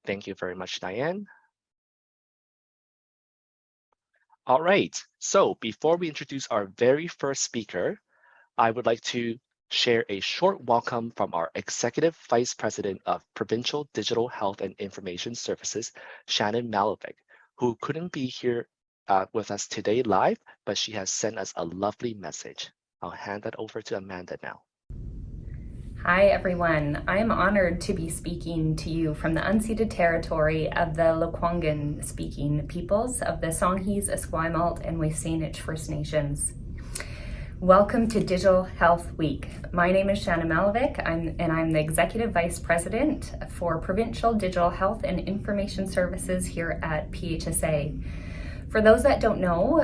Thank you very much, Diane. All right, so before we introduce our very first speaker, I would like to share a short welcome from our Executive Vice President of Provincial Digital Health and Information Services, Shannon Malovec, who couldn't be here with us today live, but she has sent us a lovely message. I'll hand that over to Amanda now. Hi everyone, I'm honored to be speaking to you from the unceded territory of the Lekwungen speaking peoples of the Songhees, Esquimalt, and Wasanich First Nations. Welcome to Digital Health Week. My name is Shannon Malovec, and I'm the Executive Vice President for Provincial Digital Health and Information Services here at PHSA. For those that don't know,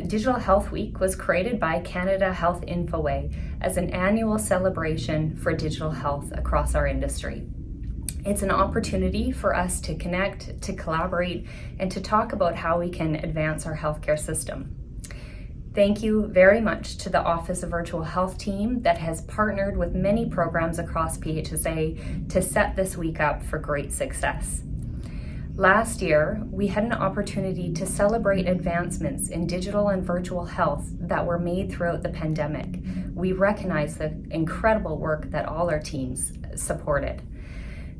Digital Health Week was created by Canada Health Infoway as an annual celebration for digital health across our industry. It's an opportunity for us to connect, to collaborate, and to talk about how we can advance our healthcare system. Thank you very much to the Office of Virtual Health team that has partnered with many programs across PHSA to set this week up for great success. Last year, we had an opportunity to celebrate advancements in digital and virtual health that were made throughout the pandemic. We recognize the incredible work that all our teams supported.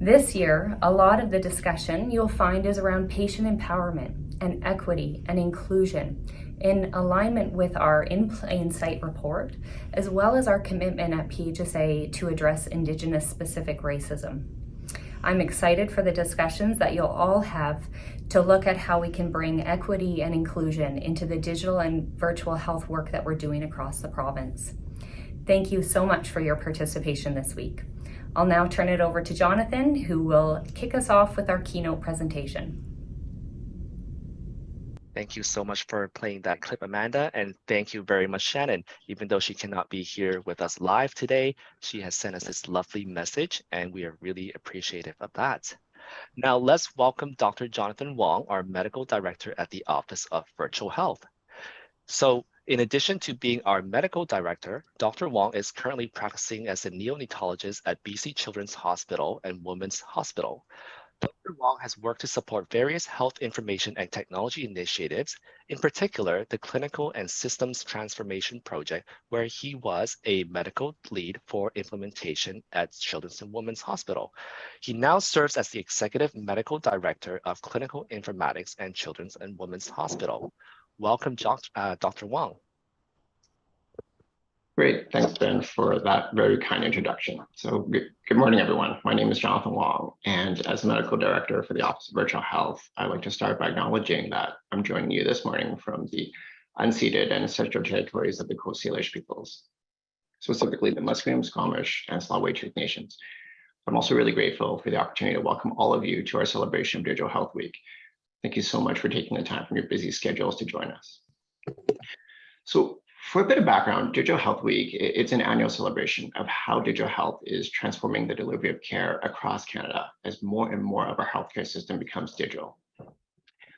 This year, a lot of the discussion you'll find is around patient empowerment and equity and inclusion in alignment with our In Plain Sight report, as well as our commitment at PHSA to address Indigenous specific racism. I'm excited for the discussions that you'll all have to look at how we can bring equity and inclusion into the digital and virtual health work that we're doing across the province. Thank you so much for your participation this week. I'll now turn it over to Jonathan, who will kick us off with our keynote presentation. Thank you so much for playing that clip, Amanda, and thank you very much, Shannon. Even though she cannot be here with us live today, she has sent us this lovely message, and we are really appreciative of that. Now let's welcome Dr. Jonathan Wong, our Medical Director at the Office of Virtual Health. So in addition to being our Medical Director, Dr. Wong is currently practicing as a neonatologist at BC Children's Hospital and Women's Hospital. Dr. Wong has worked to support various health information and technology initiatives, in particular, the Clinical and Systems Transformation Project, where he was a medical lead for implementation at Children's and Women's Hospital. He now serves as the Executive Medical Director of Clinical Informatics and Children's and Women's Hospital. Welcome, Dr. Wong. Great, thanks Ben for that very kind introduction. So good morning everyone. My name is Jonathan Wong, and as Medical Director for the Office of Virtual Health, I'd like to start by acknowledging that I'm joining you this morning from the unceded and ancestral territories of the Coast Salish peoples, specifically the Musqueam, Squamish, and Tsleil-Waututh nations. I'm also really grateful for the opportunity to welcome all of you to our celebration of Digital Health Week. Thank you so much for taking the time from your busy schedules to join us. So for a bit of background, Digital Health Week, it's an annual celebration of how digital health is transforming the delivery of care across Canada as more and more of our healthcare system becomes digital.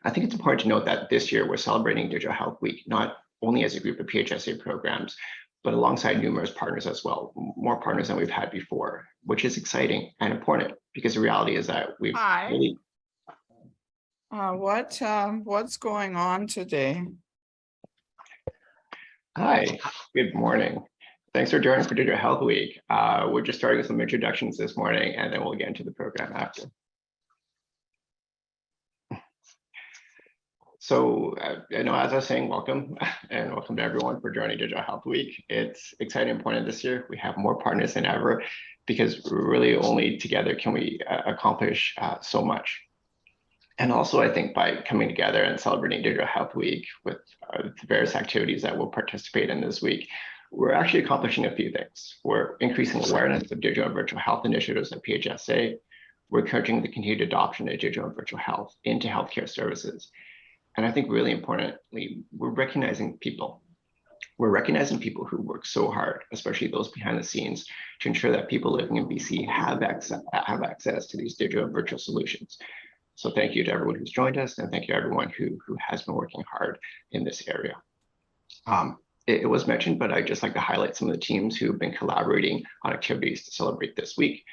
I think it's important to note that this year we're celebrating Digital Health Week not only as a group of PHSA programs, but alongside numerous partners as well, more partners than we've had before, which is exciting and important because the reality is that we've really... What's going on today? Hi, good morning. Thanks for joining us for Digital Health Week. We're just starting with some introductions this morning, and then we'll get into the program after. So, as I was saying, welcome, and welcome to everyone for joining Digital Health Week. It's exciting and important this year. We have more partners than ever because really only together can we accomplish so much. And also, I think by coming together and celebrating Digital Health Week with the various activities that we'll participate in this week, we're actually accomplishing a few things. We're increasing awareness of digital and virtual health initiatives at PHSA. We're encouraging the continued adoption of digital and virtual health into healthcare services. And I think really importantly, we're recognizing people. We're recognizing people who work so hard, especially those behind the scenes, to ensure that people living in BC have access to these digital and virtual solutions. So thank you to everyone who's joined us, and thank you to everyone who has been working hard in this area. It was mentioned, but I'd just like to highlight some of the teams who've been collaborating on activities to celebrate this week.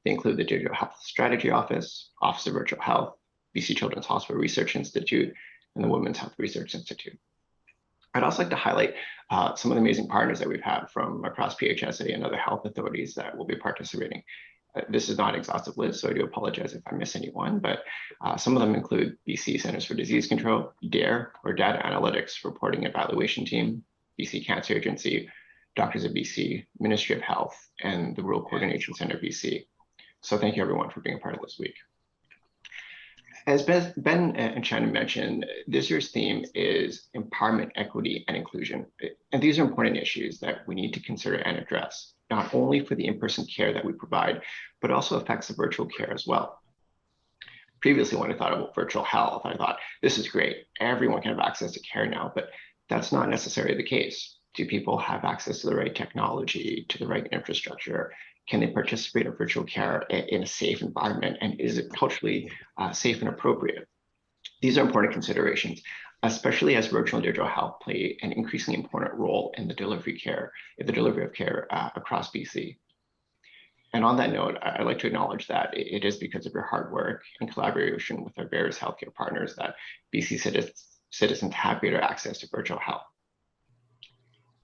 They include the Digital Health Strategy Office, Office of Virtual Health, BC Children's Hospital Research Institute, and the Women's Health Research Institute. I'd also like to highlight some of the amazing partners that we've had from across PHSA and other health authorities that will be participating. This is not an exhaustive list, so I do apologize if I miss anyone, but some of them include BC Centers for Disease Control, DARE, or Data Analytics Reporting Evaluation Team, BC Cancer Agency, Doctors of BC, Ministry of Health, and the Rural Coordination Center BC. So thank you everyone for being a part of this week. As Ben and Shannon mentioned, this year's theme is empowerment, equity, and inclusion. And these are important issues that we need to consider and address, not only for the in-person care that we provide, but also affects the virtual care as well. Previously, when I thought about virtual health, I thought, this is great. Everyone can have access to care now, but that's not necessarily the case. Do people have access to the right technology, to the right infrastructure? Can they participate in virtual care in a safe environment? And is it culturally safe and appropriate? These are important considerations, especially as virtual and digital health play an increasingly important role in the delivery of care across BC. And on that note, I'd like to acknowledge that it is because of your hard work and collaboration with our various healthcare partners that BC citizens have greater access to virtual health.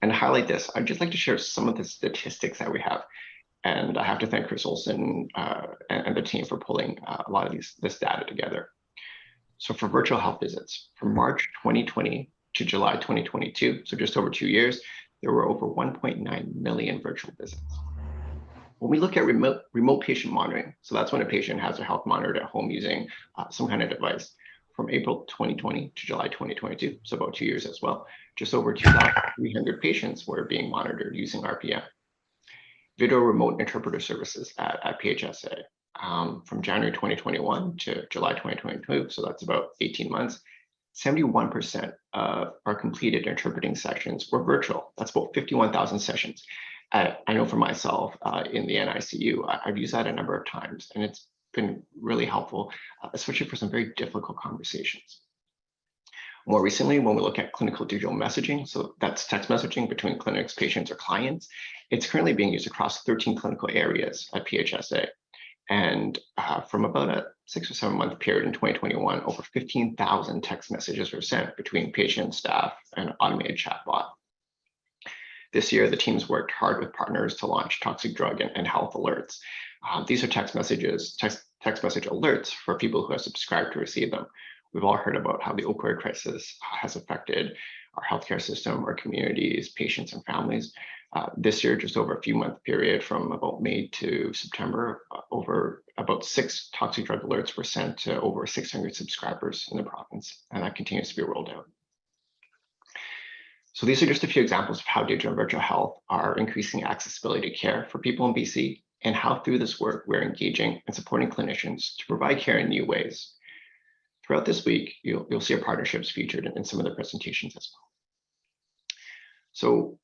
And to highlight this, I'd just like to share some of the statistics that we have. And I have to thank Chris Olson and the team for pulling a lot of this data together. So for virtual health visits, from March 2020 to July 2022, so just over 2 years, there were over 1.9 million virtual visits. When we look at remote patient monitoring, so that's when a patient has their health monitored at home using some kind of device, from April 2020 to July 2022, so about 2 years as well, just over 2,300 patients were being monitored using RPM. Video remote interpreter services at PHSA from January 2021 to July 2022, so that's about 18 months, 71% of our completed interpreting sessions were virtual. That's about 51,000 sessions. I know for myself in the NICU, I've used that a number of times, and it's been really helpful, especially for some very difficult conversations. More recently, when we look at clinical digital messaging, so that's text messaging between clinics, patients, or clients, it's currently being used across 13 clinical areas at PHSA. And from about a 6 or 7 month period in 2021, over 15,000 text messages were sent between patient, staff, and automated chatbot. This year, the teams worked hard with partners to launch toxic drug and health alerts. These are text message alerts for people who have subscribed to receive them. We've all heard about how the opioid crisis has affected our healthcare system, our communities, patients, and families. This year, just over a few month period from about May to September, over about 6 toxic drug alerts were sent to over 600 subscribers in the province, and that continues to be rolled out. So these are just a few examples of how digital and virtual health are increasing accessibility to care for people in BC, and how through this work, we're engaging and supporting clinicians to provide care in new ways. Throughout this week, you'll see our partnerships featured in some of the presentations as well. So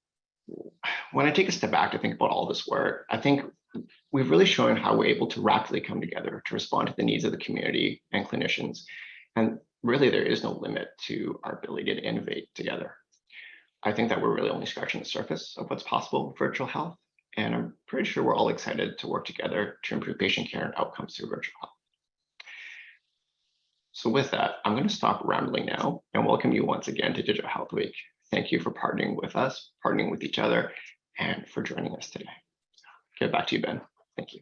when I take a step back to think about all this work, I think we've really shown how we're able to rapidly come together to respond to the needs of the community and clinicians. And really, there is no limit to our ability to innovate together. I think that we're really only scratching the surface of what's possible with virtual health. And I'm pretty sure we're all excited to work together to improve patient care and outcomes through virtual health. So with that, I'm going to stop rambling now and welcome you once again to Digital Health Week. Thank you for partnering with us, partnering with each other, and for joining us today. Get back to you, Ben. Thank you.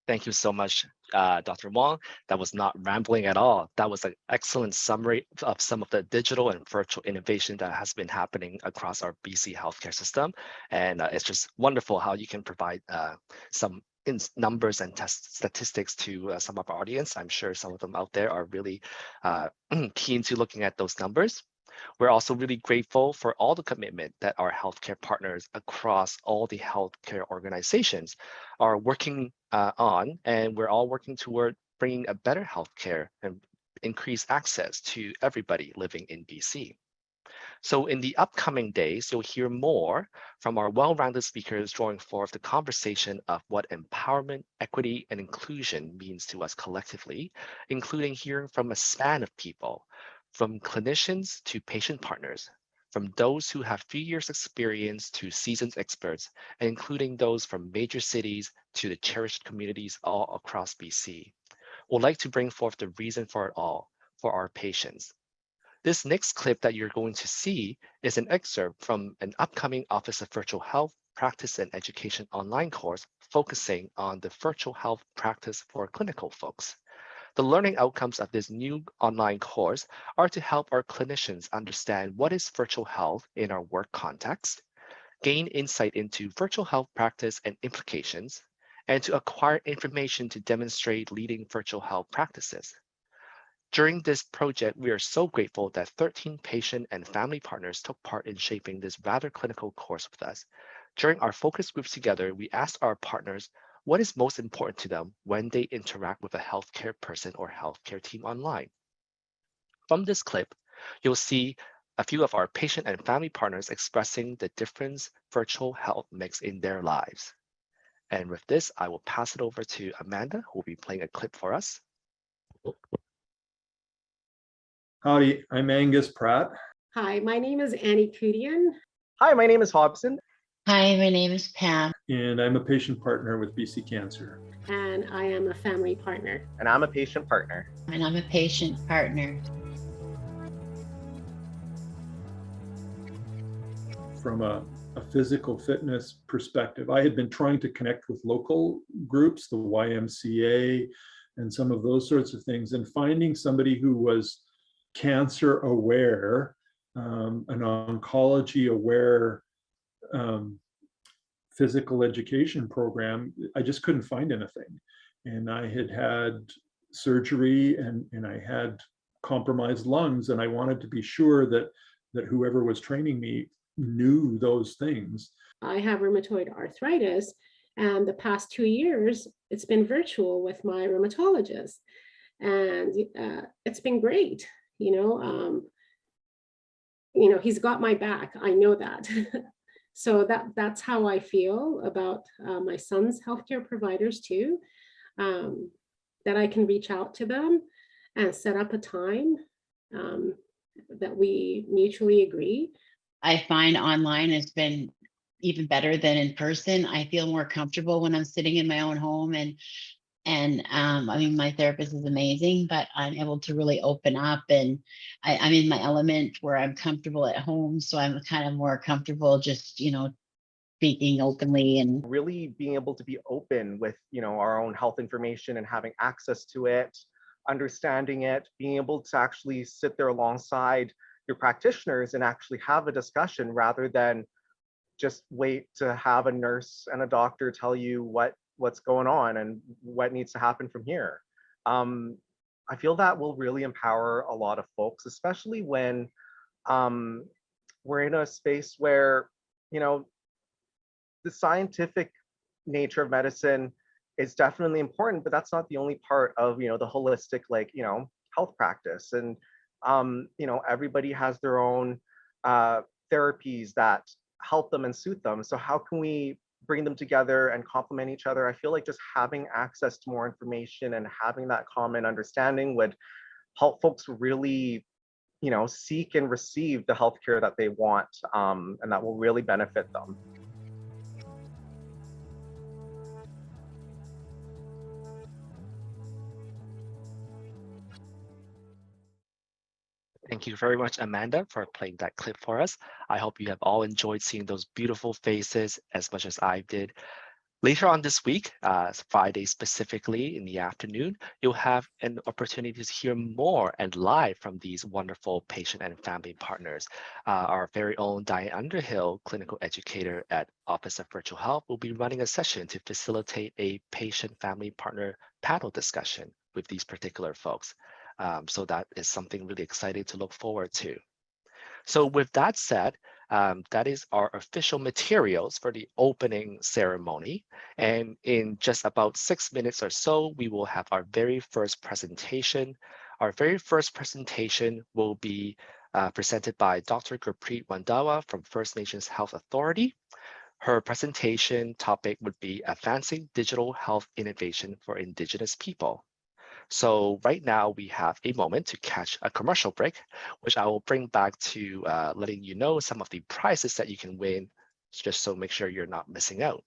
Thank you so much, Dr. Wong. That was not rambling at all. That was an excellent summary of some of the digital and virtual innovation that has been happening across our BC healthcare system. And it's just wonderful how you can provide some numbers and statistics to some of our audience. I'm sure some of them out there are really keen to looking at those numbers. We're also really grateful for all the commitment that our healthcare partners across all the healthcare organizations are working on, and we're all working toward bringing a better healthcare and increase access to everybody living in BC. So in the upcoming days, you'll hear more from our well-rounded speakers drawing forth the conversation of what empowerment, equity, and inclusion means to us collectively, including hearing from a span of people, from clinicians to patient partners, from those who have 3 years experience to seasoned experts, and including those from major cities to the cherished communities all across BC. We'd like to bring forth the reason for it all, for our patients. This next clip that you're going to see is an excerpt from an upcoming Office of Virtual Health Practice and Education online course focusing on the virtual health practice for clinical folks. The learning outcomes of this new online course are to help our clinicians understand what is virtual health in our work context, gain insight into virtual health practice and implications, and to acquire information to demonstrate leading virtual health practices. During this project, we are so grateful that 13 patient and family partners took part in shaping this rather clinical course with us. During our focus groups together, we asked our partners what is most important to them when they interact with a healthcare person or healthcare team online. From this clip, you'll see a few of our patient and family partners expressing the difference virtual health makes in their lives. And with this, I will pass it over to Amanda, who will be playing a clip for us. Howdy, I'm Angus Pratt. Hi, my name is Annie Kudian. Hi, my name is Hobson. Hi, my name is Pam. And I'm a patient partner with BC Cancer. And I am a family partner. And I'm a patient partner. And I'm a patient partner. From a physical fitness perspective, I had been trying to connect with local groups, the YMCA, and some of those sorts of things, and finding somebody who was cancer aware, an oncology aware physical education program, I just couldn't find anything. And I had had surgery and I had compromised lungs, and I wanted to be sure that whoever was training me knew those things. I have rheumatoid arthritis, and the past 2 years, it's been virtual with my rheumatologist. And it's been great. He's got my back. I know that. So that's how I feel about my son's healthcare providers too, that I can reach out to them and set up a time that we mutually agree. I find online has been even better than in person. I feel more comfortable when I'm sitting in my own home, and I mean, my therapist is amazing, but I'm able to really open up, and I'm in my element where I'm comfortable at home. So I'm kind of more comfortable just, speaking openly and really being able to be open with, our own health information and having access to it, understanding it, being able to actually sit there alongside your practitioners and actually have a discussion rather than just wait to have a nurse and a doctor tell you what's going on and what needs to happen from here. I feel that will really empower a lot of folks, especially when we're in a space where, the scientific nature of medicine is definitely important, but that's not the only part of, the holistic, health practice. And, everybody has their own therapies that help them and suit them. So how can we bring them together and complement each other? I feel like just having access to more information and having that common understanding would help folks really, seek and receive the healthcare that they want, and that will really benefit them. Thank you very much, Amanda, for playing that clip for us. I hope you have all enjoyed seeing those beautiful faces as much as I did. Later on this week, Friday specifically in the afternoon, you'll have an opportunity to hear more and live from these wonderful patient and family partners. Our very own Diane Underhill, clinical educator at Office of Virtual Health, will be running a session to facilitate a patient-family partner panel discussion with these particular folks. So that is something really exciting to look forward to. So with that said, that is our official materials for the opening ceremony. And in just about 6 minutes or so, we will have our very first presentation. Our very first presentation will be presented by Dr. Gurpreet Randhawa from First Nations Health Authority. Her presentation topic would be Advancing Digital Health Innovation for Indigenous People. So right now we have a moment to catch a commercial break, which I will bring back to letting you know some of the prizes that you can win, just so make sure you're not missing out.